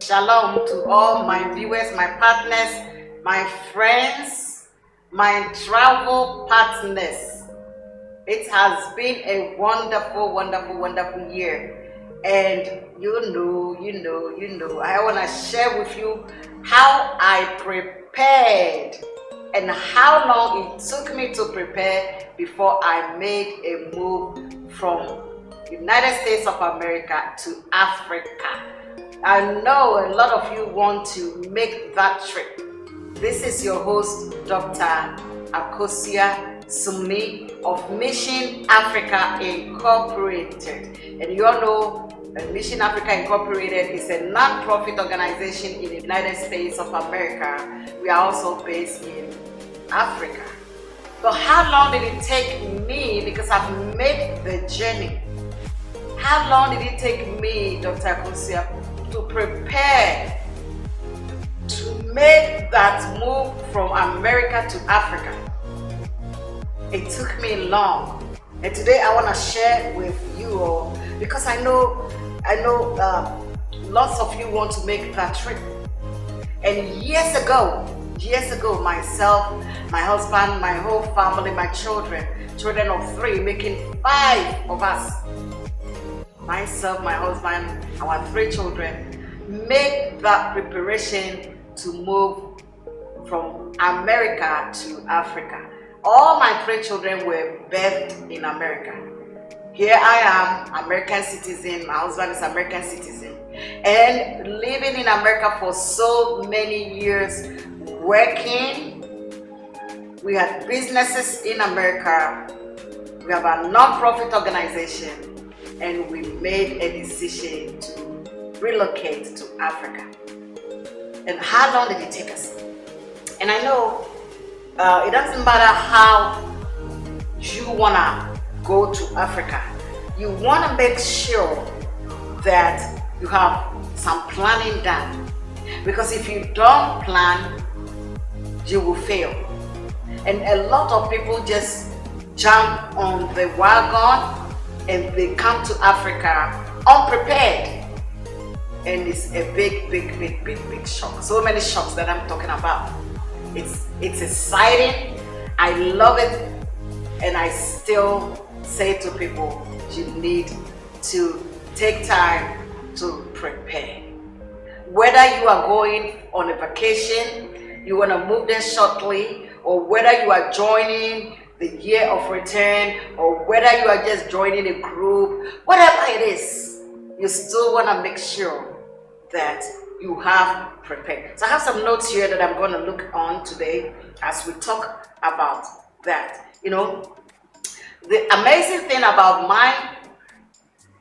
Shalom to all my viewers, my partners, my friends, my travel partners. It has been a wonderful, wonderful, wonderful year. And you know, I want to share with you how I prepared and how long it took me to prepare before I made a move from United States of America to Africa. I know a lot of you want to make that trip. This is your host, Dr. Akosuah Sumney of Mission Africa Incorporated. And you all know Mission Africa Incorporated is a non-profit organization in the United States of America. We are also based in Africa. But how long did it take me, because I've made the journey, how long did it take me, Dr. Akosuah, to prepare to make that move from America to Africa? It took me long, and today I want to share with you all, because I know lots of you want to make that trip. And years ago, myself, my husband, my whole family, my children of 3, making 5 of us, myself, my husband, our 3 children, made that preparation to move from America to Africa. All my 3 children were birthed in America. Here I am, American citizen, my husband is American citizen, and living in America for so many years, working. We had businesses in America, we have a non-profit organization, and we made a decision to relocate to Africa. And how long did it take us? And I know it doesn't matter how you want to go to Africa. You want to make sure that you have some planning done. Because if you don't plan, you will fail. And a lot of people just jump on the wagon and they come to Africa unprepared. And it's a big shock. So many shocks that I'm talking about. It's exciting. I love it. And I still say to people, you need to take time to prepare. Whether you are going on a vacation, you want to move there shortly, or whether you are joining the year of return, or whether you are just joining a group, whatever it is, you still want to make sure that you have prepared. So I have some notes here that I'm going to look on today as we talk about that. You know, the amazing thing about my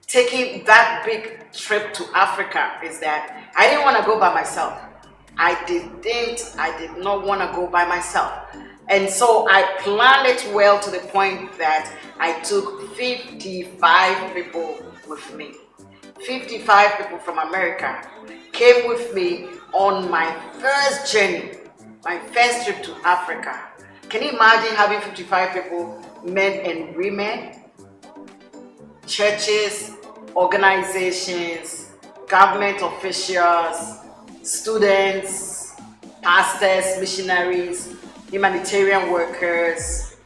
taking that big trip to Africa is that I didn't want to go by myself. I did not want to go by myself. And so I planned it well to the point that I took 55 people with me. 55 people from America came with me on my first journey, my first trip to Africa. Can you imagine having 55 people, men and women, churches, organizations, government officials, students, pastors, missionaries, humanitarian workers,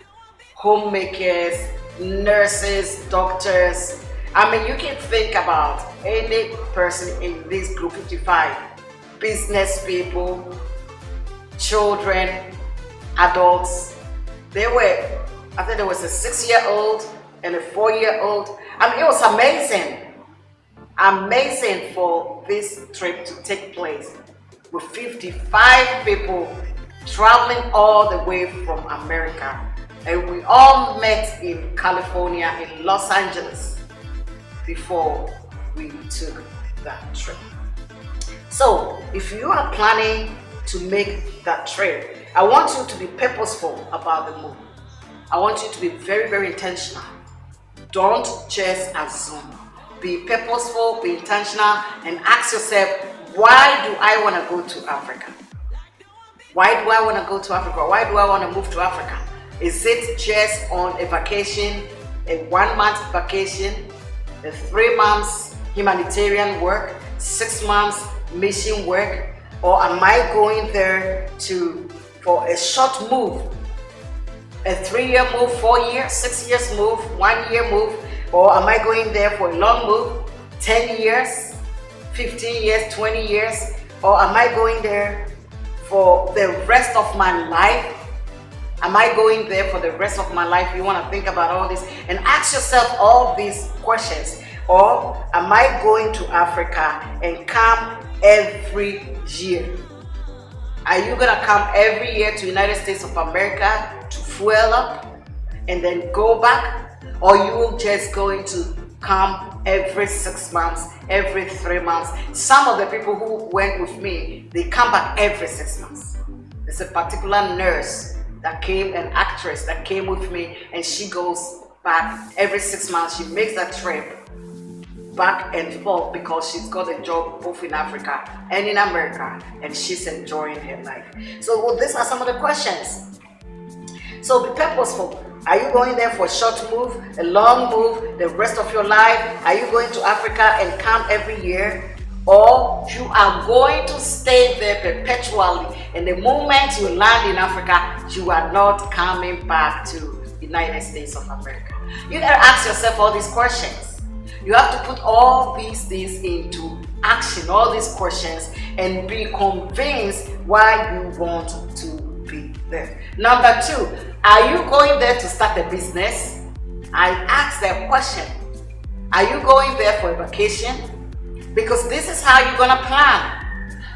homemakers, nurses, doctors. I mean, you can think about any person in this group, 55, business people, children, adults. I think there was a 6-year-old and a 4-year-old. I mean, it was amazing for this trip to take place with 55 people traveling all the way from America. And we all met in California, in Los Angeles, before we took that trip. So if you are planning to make that trip, I want you to be purposeful about the move. I want you to be very intentional. Don't just assume. Be purposeful, be intentional, and ask yourself, why do I want to go to Africa? Why do I want to go to Africa? Why do I want to move to Africa? Is it just on a vacation, a 1-month vacation, a 3 months humanitarian work, 6 months mission work, or am I going there for a short move, a 3-year move, 4 years, 6 years move, 1 year move, or am I going there for a long move, 10 years, 15 years, 20 years, or am I going there for the rest of my life? Am I going there for the rest of my life? You want to think about all this and ask yourself all these questions. Or am I going to Africa and come every year? Are you going to come every year to United States of America to fuel up and then go back? Or you just going to come every 6 months, every 3 months? Some of the people who went with me, they come back every 6 months. There's a particular nurse that came, an actress that came with me, and she goes back every 6 months. She makes that trip back and forth because she's got a job both in Africa and in America, and she's enjoying her life. So these are some of the questions. So be purposeful. Are you going there for a short move, a long move, the rest of your life? Are you going to Africa and come every year? Or you are going to stay there perpetually, and the moment you land in Africa, you are not coming back to the United States of America? You gotta ask yourself all these questions. You have to put all these things into action, all these questions, and be convinced why you want to be there. Number 2, are you going there to start a business? I asked that question. Are you going there for a vacation? Because this is how you're gonna plan.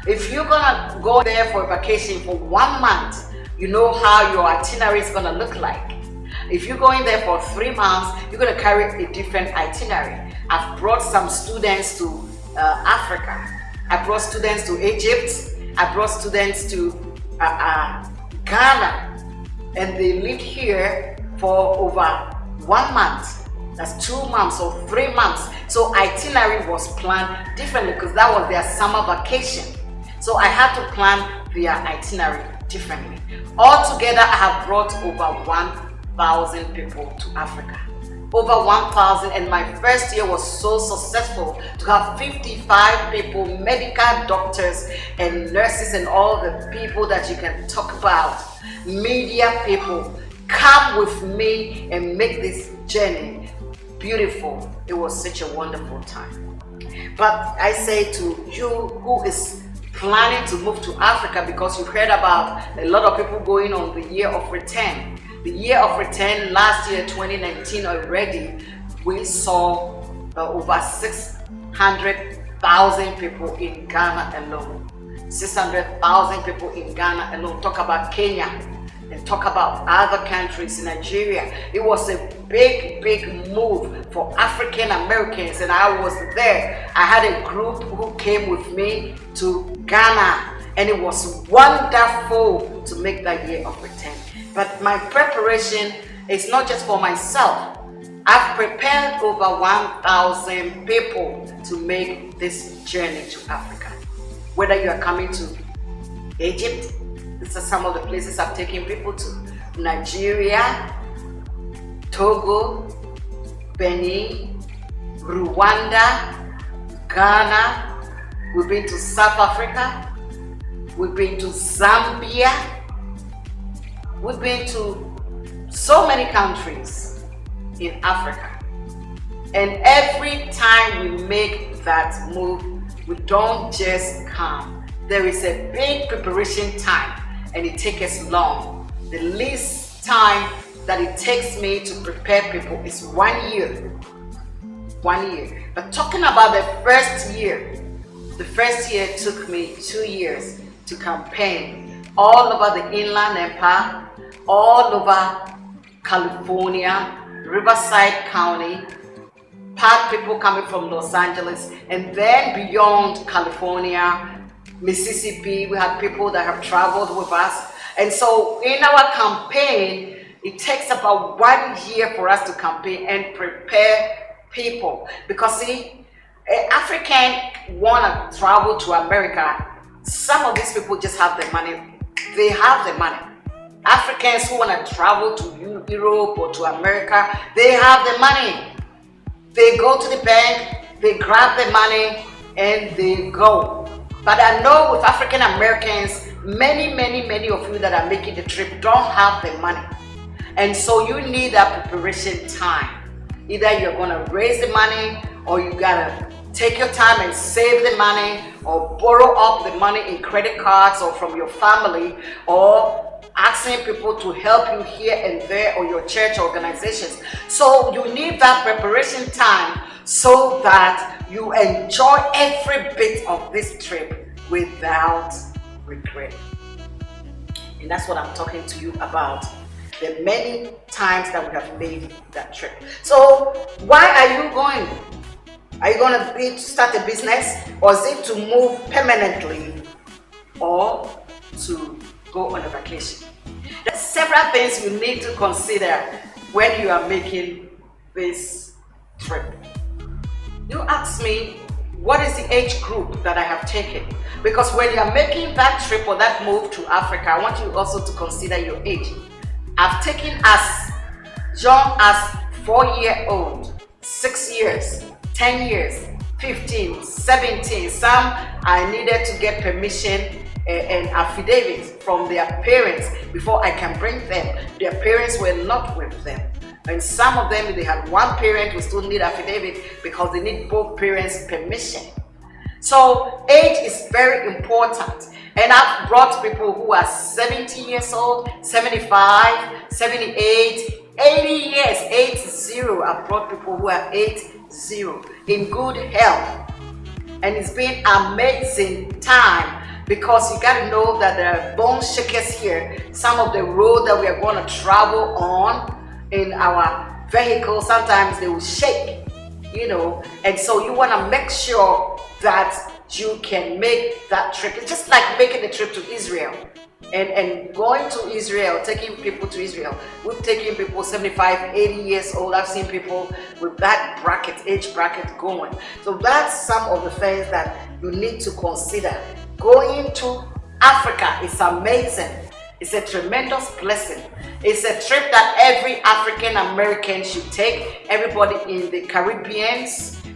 If you're gonna go there for a vacation for 1 month, you know how your itinerary is gonna look like. If you're going there for 3 months, you're gonna carry a different itinerary. I've brought some students to Africa. I brought students to Egypt. I brought students to Ghana. And they lived here for over 1 month. That's 2 months or 3 months. So itinerary was planned differently because that was their summer vacation. So I had to plan their itinerary differently. Altogether, I have brought over 1,000 people to Africa. Over 1,000, and my first year was so successful to have 55 people, medical doctors and nurses and all the people that you can talk about, media people, come with me and make this journey beautiful. It was such a wonderful time. But I say to you who is planning to move to Africa, because you've heard about a lot of people going on the year of return. The year of return last year, 2019 already, we saw over 600,000 people in Ghana alone. 600,000 people in Ghana alone. Talk about Kenya and talk about other countries, Nigeria. It was a big move for African Americans, and I was there. I had a group who came with me to Ghana, and it was wonderful to make that year of return. But my preparation is not just for myself. I've prepared over 1,000 people to make this journey to Africa. Whether you are coming to Egypt, these are some of the places I've taken people to. Nigeria, Togo, Benin, Rwanda, Ghana. We've been to South Africa. We've been to Zambia. We've been to so many countries in Africa. And every time we make that move, we don't just come. There is a big preparation time, and it takes us long. The least time that it takes me to prepare people is 1 year. 1 year. But talking about the first year took me 2 years to campaign all over the Inland Empire, all over California, Riverside County, part people coming from Los Angeles, and then beyond California, Mississippi. We had people that have traveled with us. And so in our campaign, it takes about 1 year for us to campaign and prepare people. Because see, African want to travel to America. Some of these people just have the money. They have the money. Africans who want to travel to Europe or to America, they have the money. They go to the bank, they grab the money, and they go. But I know with African Americans, many of you that are making the trip don't have the money. And so you need that preparation time. Either you're gonna raise the money, or you gotta take your time and save the money, or borrow up the money in credit cards or from your family, or asking people to help you here and there, or your church organizations. So you need that preparation time so that you enjoy every bit of this trip without regret. And that's what I'm talking to you about, the many times that we have made that trip. So why are you going? Are you going to start a business, or is it to move permanently, or to go on a vacation? There are several things you need to consider when you are making this trip. You ask me, what is the age group that I have taken? Because when you are making that trip or that move to Africa, I want you also to consider your age. I've taken as young as 4-year-old, 6 years, 10 years, 15, 17. Some I needed to get permission and affidavits from their parents before I can bring them. Their parents were not with them. And some of them, they had one parent who still need affidavit because they need both parents' permission. So age is very important. And I've brought people who are 70 years old, 75, 78, 80 years, 80. I've brought people who are 80 in good health. And it's been amazing time, because you got to know that there are bone shakers here. Some of the road that we are going to travel on in our vehicle, sometimes they will shake, you know, and so you want to make sure that you can make that trip. It's just like making the trip to Israel and going to Israel, taking people to Israel. We've taken people 75, 80 years old. I've seen people with that age bracket going. So that's some of the things that you need to consider. Going to Africa is amazing. It's a tremendous blessing. It's a trip that every African American should take. Everybody in the Caribbean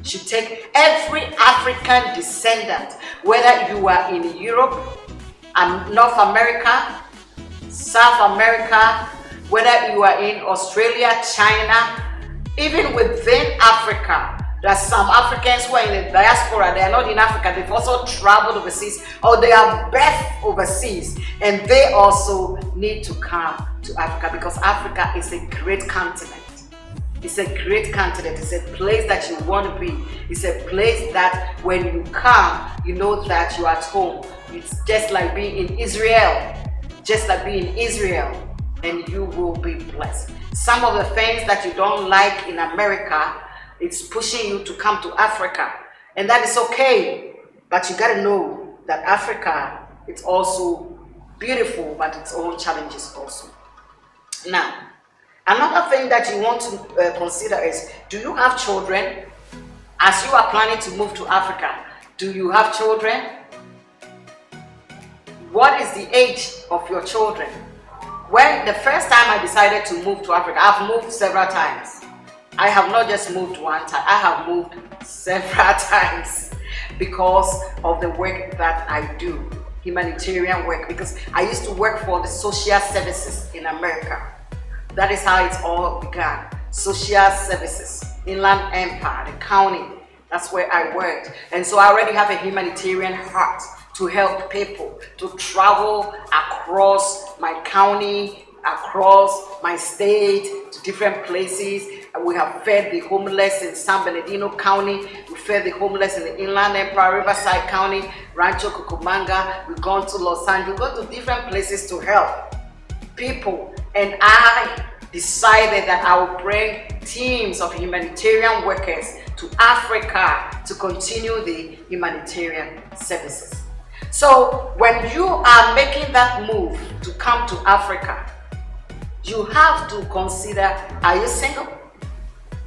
should take. Every African descendant, whether you are in Europe, North America, South America, whether you are in Australia, China, even within Africa. There are some Africans who are in the diaspora. They are not in Africa. They've also traveled overseas, or they are birthed overseas, and they also need to come to Africa, because Africa is a great continent. It's a great continent. It's a place that you want to be. It's a place that when you come, you know that you are at home. It's just like being in Israel. Just like being in Israel, and you will be blessed. Some of the things that you don't like in America, it's pushing you to come to Africa, and that is okay. But you got to know that Africa, it's also beautiful, but its own challenges also. Now, another thing that you want to consider is, do you have children? As you are planning to move to Africa, do you have children? What is the age of your children? When the first time I decided to move to Africa, I've moved several times. I have not just moved one time, I have moved several times because of the work that I do, humanitarian work, because I used to work for the social services in America. That is how it all began. Social services, Inland Empire, the county, that's where I worked. And so I already have a humanitarian heart to help people, to travel across my county, across my state, to different places. We have fed the homeless in San Bernardino County. We fed the homeless in the Inland Empire, Riverside County, Rancho Cucamonga. We've gone to Los Angeles. We've gone to different places to help people. And I decided that I would bring teams of humanitarian workers to Africa to continue the humanitarian services. So when you are making that move to come to Africa, you have to consider, are you single?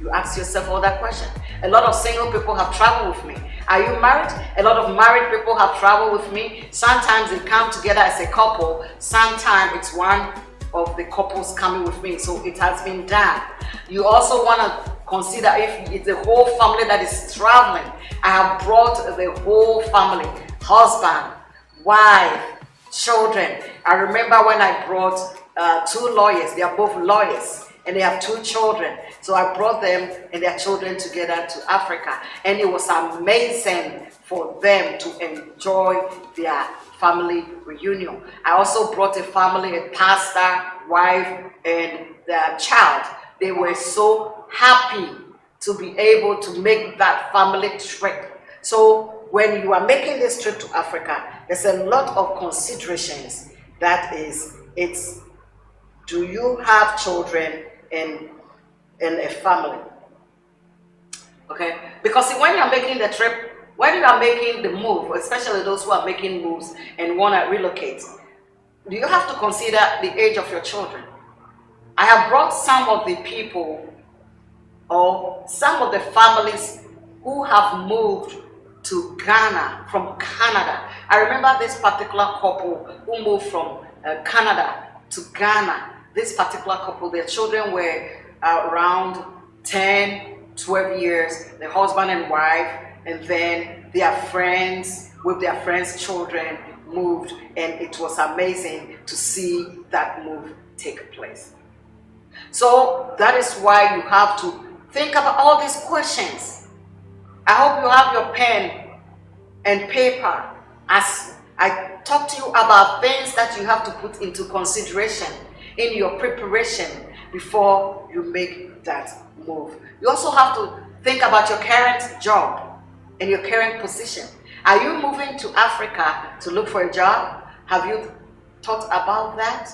You ask yourself all that question. A lot of single people have traveled with me. Are you married? A lot of married people have traveled with me. Sometimes they come together as a couple. Sometimes it's one of the couples coming with me. So it has been done. You also want to consider if it's the whole family that is traveling. I have brought the whole family. husband, wife, children. I remember when I brought 2 lawyers. They are both lawyers and they have 2 children. So I brought them and their children together to Africa, and it was amazing for them to enjoy their family reunion. I also brought a family, a pastor, wife, and their child. They were so happy to be able to make that family trip. So when you are making this trip to Africa, there's a lot of considerations. That is, do you have children and a family? Okay, because when you are making the trip, when you are making the move, especially those who are making moves and want to relocate, do you have to consider the age of your children? I have brought some of the people or some of the families who have moved to Ghana from Canada. I remember this particular couple who moved from Canada to Ghana. This particular couple, their children were around 10, 12 years, the husband and wife, and then their friends with their friends' children moved, and it was amazing to see that move take place. So that is why you have to think about all these questions. I hope you have your pen and paper as I talk to you about things that you have to put into consideration in your preparation before you make that move. You also have to think about your current job and your current position. Are you moving to Africa to look for a job? Have you thought about that?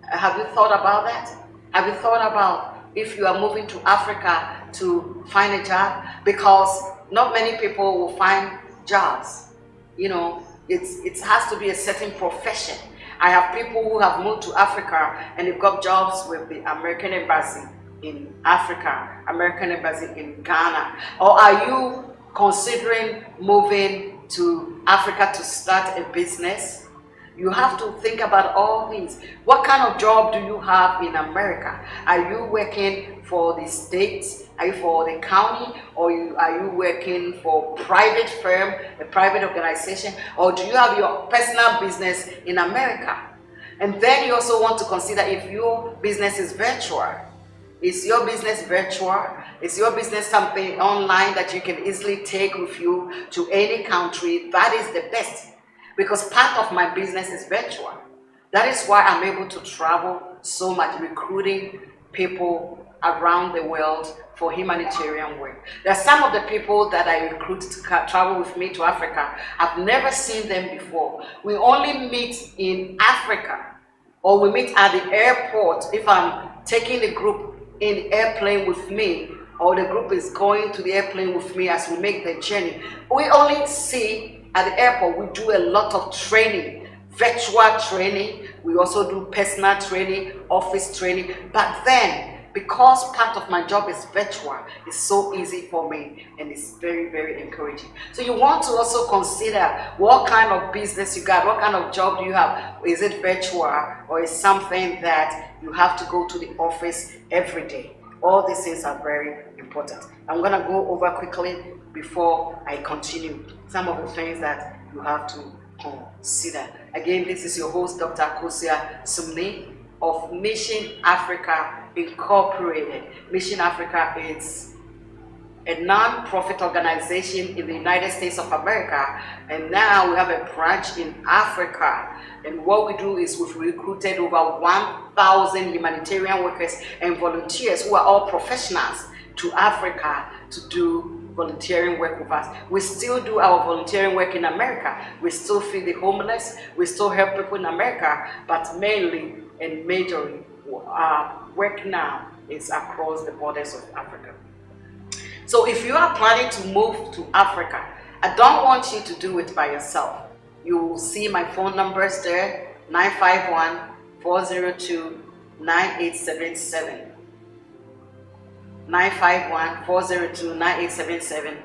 Have you thought about that? Have you thought about if you are moving to Africa to find a job? Because not many people will find jobs. You know, it has to be a certain profession. I have people who have moved to Africa and they've got jobs with the American Embassy in Africa, American Embassy in Ghana. Or are you considering moving to Africa to start a business? You have to think about all these. What kind of job do you have in America? Are you working for the states? Are you for the county? Or are you working for private firm, a private organization? Or do you have your personal business in America? And then you also want to consider if your business is virtual. Is your business virtual? Is your business something online that you can easily take with you to any country? That is the best. Because part of my business is virtual. That is why I'm able to travel so much, recruiting people around the world for humanitarian work. There are some of the people that I recruit to travel with me to Africa. I've never seen them before. We only meet in Africa, or we meet at the airport if I'm taking the group in the airplane with me, or the group is going to the airplane with me as we make the journey. We only see at the airport. We do a lot of training, virtual training. We also do personal training, office training. But then, because part of my job is virtual, it's so easy for me and it's very, very encouraging. So you want to also consider what kind of business you got, what kind of job do you have? Is it virtual or is something that you have to go to the office every day? All these things are very important. I'm going to go over quickly before I continue some of the things that you have to consider. Again, this is your host, Dr. Akosuah Sumney of Mission Africa Incorporated. Mission Africa is a non-profit organization in the United States of America, and now we have a branch in Africa. And what we do is we've recruited over 1,000 humanitarian workers and volunteers who are all professionals to Africa to do volunteering work with us. We still do our volunteering work in America. We still feed the homeless. We still help people in America, but mainly and majorly our work now is across the borders of Africa. So if you are planning to move to Africa, I don't want you to do it by yourself. You will see my phone numbers there, 951-402-9877. 951-402-9877,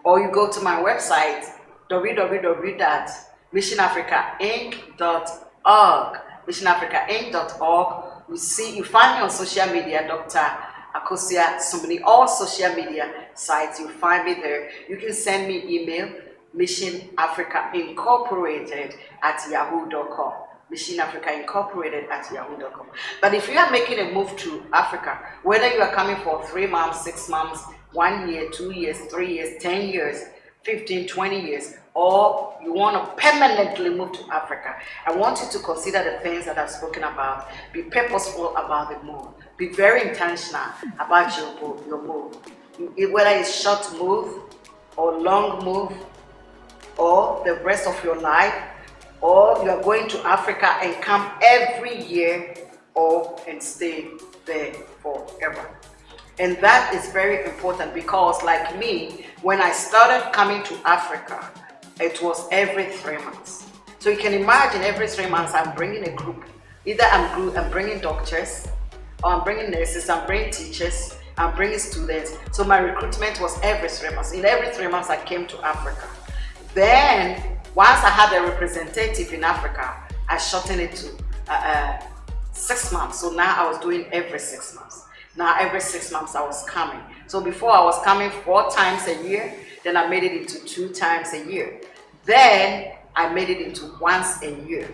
or you go to my website www.missionafricainc.org. missionafricainc.org. You find me on social media, Dr. Akosuah Sumney, all social media sites. You find me there. You can send me email Mission Africa Incorporated at yahoo.com. Mission Africa Incorporated at yahoo.com. But if you are making a move to Africa, whether you are coming for 3 months, 6 months, 1 year, 2 years, 3 years, 10 years, 15, 20 years, or you want to permanently move to Africa, I want you to consider the things that I've spoken about. Be purposeful about the move. Be very intentional about your move. Whether it's short move or long move or the rest of your life, or you are going to Africa and come every year and stay there forever. And that is very important because, like me, when I started coming to Africa, it was every 3 months. So you can imagine every 3 months I'm bringing a group. Either I'm bringing doctors, or I'm bringing nurses, I'm bringing teachers, I'm bringing students. So my recruitment was every 3 months. In every 3 months I came to Africa. Then once I had a representative in Africa, I shortened it to 6 months. So now I was doing every 6 months. Now every 6 months I was coming. So before I was coming 4 times a year, then I made it into 2 times a year. Then I made it into once a year.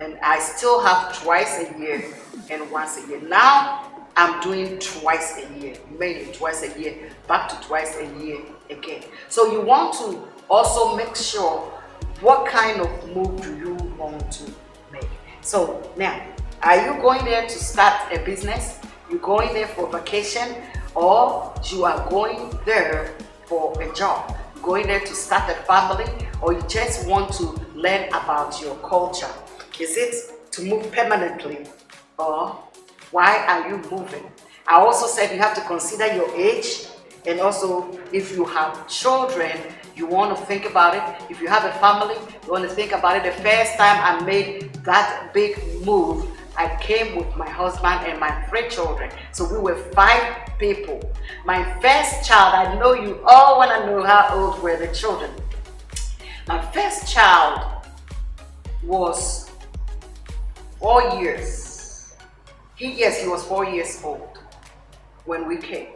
And I still have twice a year and once a year. Now I'm doing twice a year, mainly twice a year, back to twice a year again. So you want to also make sure what kind of move do you want to make. So now, are you going there to start a business? You're going there for vacation, or you are going there for a job? You're going there to start a family, or you just want to learn about your culture? Is it to move permanently, or why are you moving? I also said you have to consider your age, and also if you have children, you want to think about it. If you have a family, you want to think about it. The first time I made that big move, I came with my husband and my 3 children. So we were 5 people. My first child, I know you all want to know how old were the children. My first child was 4 years. He was 4 years old when we came.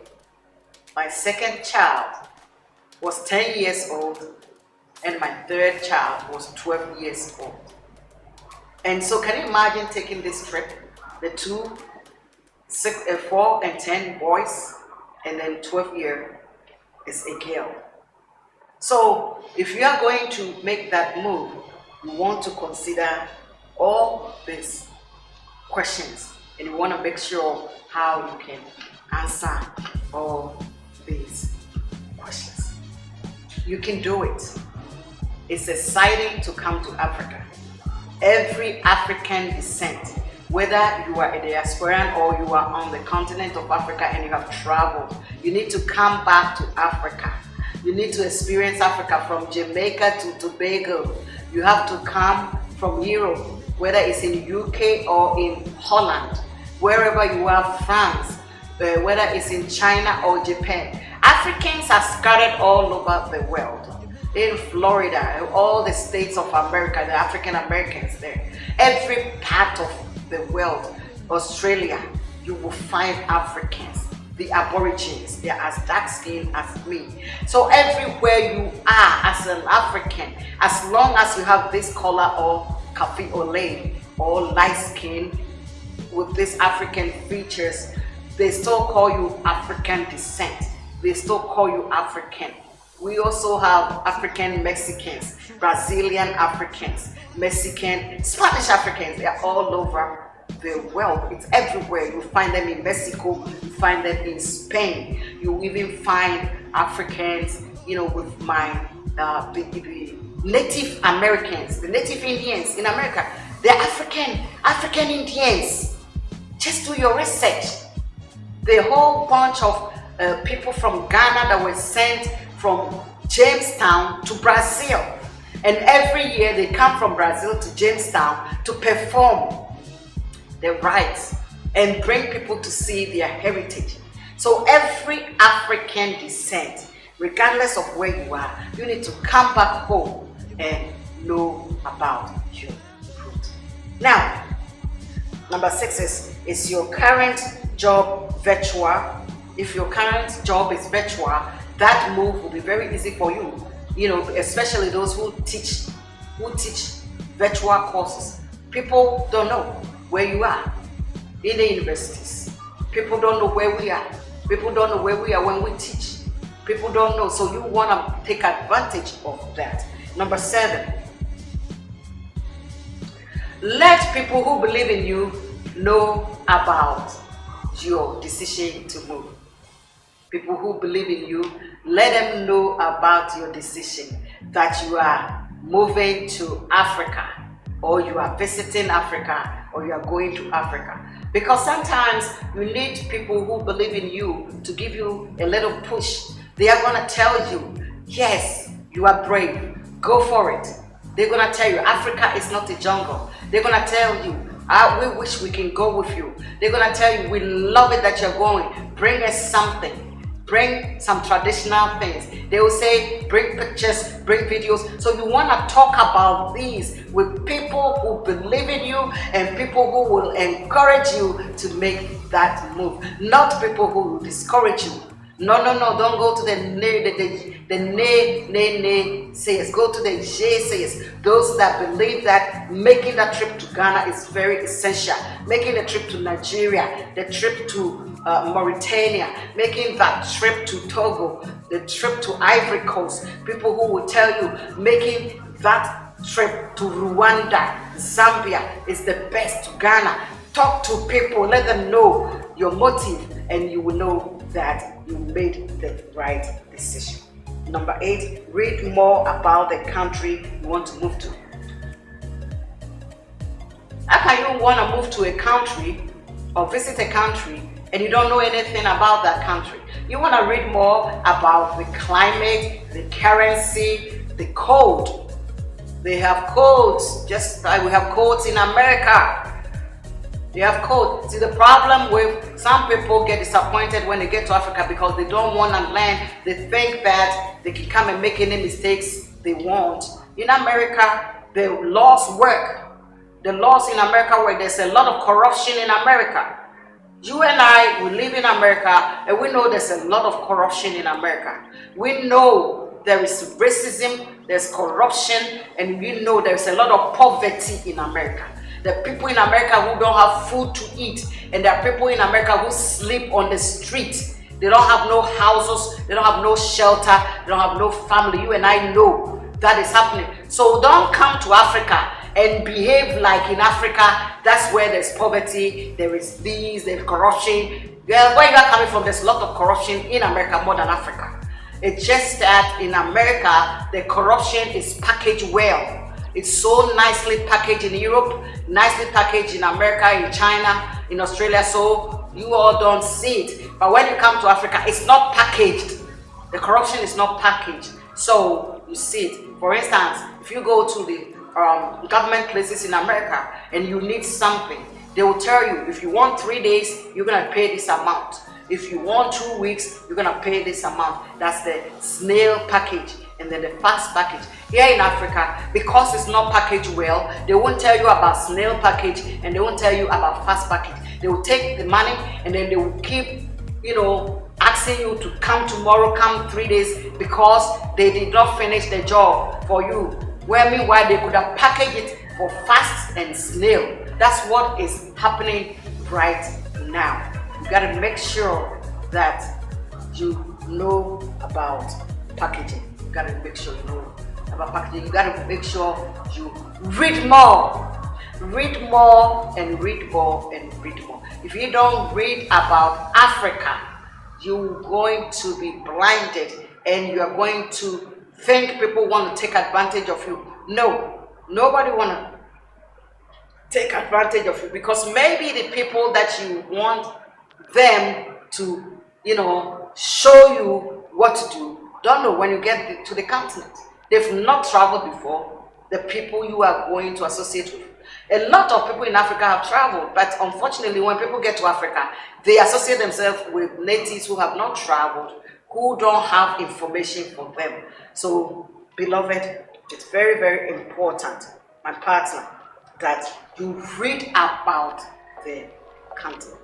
My second child was 10 years old, and my 3rd child was 12 years old. And so can you imagine taking this trip? The 2, 4 and 10 boys, and then 12 year is a girl. So if you are going to make that move, you want to consider all these questions, and you want to make sure how you can answer all these questions. You can do it. It's exciting to come to Africa. Every African descent, whether you are a diasporan or you are on the continent of Africa and you have traveled, you need to come back to Africa. You need to experience Africa from Jamaica to Tobago. You have to come from Europe, whether it's in UK or in Holland, wherever you are, France, whether it's in China or Japan. Africans are scattered all over the world. In Florida, all the states of America, the African Americans there. Every part of the world, Australia, you will find Africans. The Aborigines, they are as dark skinned as me. So everywhere you are as an African, as long as you have this color or coffee or lane or light skin with these African features, they still call you African descent. They still call you African. We also have African Mexicans, Brazilian Africans, Mexican, Spanish Africans. They are all over the world. It's everywhere. You find them in Mexico, you find them in Spain. You even find Africans, with my the Native Americans, the Native Indians in America. They're African Indians. Just do your research. The whole bunch of people from Ghana that were sent from Jamestown to Brazil, and every year they come from Brazil to Jamestown to perform their rites and bring people to see their heritage. So every African descent, regardless of where you are, you need to come back home and know about your root. Now, number 6 is your current job virtual? If your current job is virtual, that move will be very easy for you. you know, especially those who teach virtual courses. People don't know where you are in the universities. People don't know where we are. People don't know where we are when we teach. People don't know, so you want to take advantage of that. Number 7, let people who believe in you know about your decision to move. People who believe in you, let them know about your decision that you are moving to Africa, or you are visiting Africa, or you are going to Africa. Because sometimes you need people who believe in you to give you a little push. They are going to tell you, yes, you are brave, go for it. They're going to tell you, Africa is not a jungle. They're going to tell you, we wish we can go with you. They're going to tell you, we love it that you're going. Bring us something. Bring some traditional things. They will say, bring pictures, bring videos. So you want to talk about these with people who believe in you and people who will encourage you to make that move. Not people who will discourage you. No, don't go to the nay sayers. Go to the J sayers. Those that believe that making that trip to Ghana is very essential. Making the trip to Nigeria, the trip to Mauritania, making that trip to Togo, the trip to Ivory Coast. People who will tell you making that trip to Rwanda, Zambia is the best, to Ghana. Talk to people, let them know your motive, and you will know that you made the right decision. Number 8, read more about the country you want to move to. How can you want to move to a country or visit a country and you don't know anything about that country? You want to read more about the climate, the currency, the code. They have codes, just like we have codes in America. They have code. See, the problem with some people get disappointed when they get to Africa because they don't want to learn. They think that they can come and make any mistakes they want. In America, the laws work. The laws in America work. There's a lot of corruption in America. You and I, we live in America, and we know there's a lot of corruption in America. We know there is racism, there's corruption, and we know there's a lot of poverty in America. There are people in America who don't have food to eat, and there are people in America who sleep on the street. They don't have no houses, they don't have no shelter, they don't have no family. You and I know that is happening. So don't come to Africa and behave like in Africa, that's where there's poverty, there is this, there's corruption. Where you are coming from, there's a lot of corruption in America more than Africa. It's just that in America, the corruption is packaged well. It's so nicely packaged in Europe, nicely packaged in America, in China, in Australia, so you all don't see it. But when you come to Africa, it's not packaged. The corruption is not packaged, so you see it. For instance, if you go to the government places in America and you need something, they will tell you, if you want 3 days, you're going to pay this amount. If you want 2 weeks, you're going to pay this amount. That's the snail package. And then the fast package. Here in Africa, because it's not packaged well, they won't tell you about snail package and they won't tell you about fast package. They will take the money and then they will keep, asking you to come tomorrow, come 3 days, because they did not finish the job for you. Where meanwhile, they could have packaged it for fast and snail. That's what is happening right now. You got to make sure that you know about packaging. You got to make sure you know about packaging. You got to make sure you read more. Read more and read more and read more. If you don't read about Africa, you're going to be blinded and you're going to think people want to take advantage of you. No, nobody want to take advantage of you, because maybe the people that you want them to, show you what to do, don't know when you get to the continent. They've not traveled before, the people you are going to associate with. A lot of people in Africa have traveled, but unfortunately when people get to Africa, they associate themselves with natives who have not traveled, who don't have information for them. So, beloved, it's very, very important, my partner, that you read about the continent.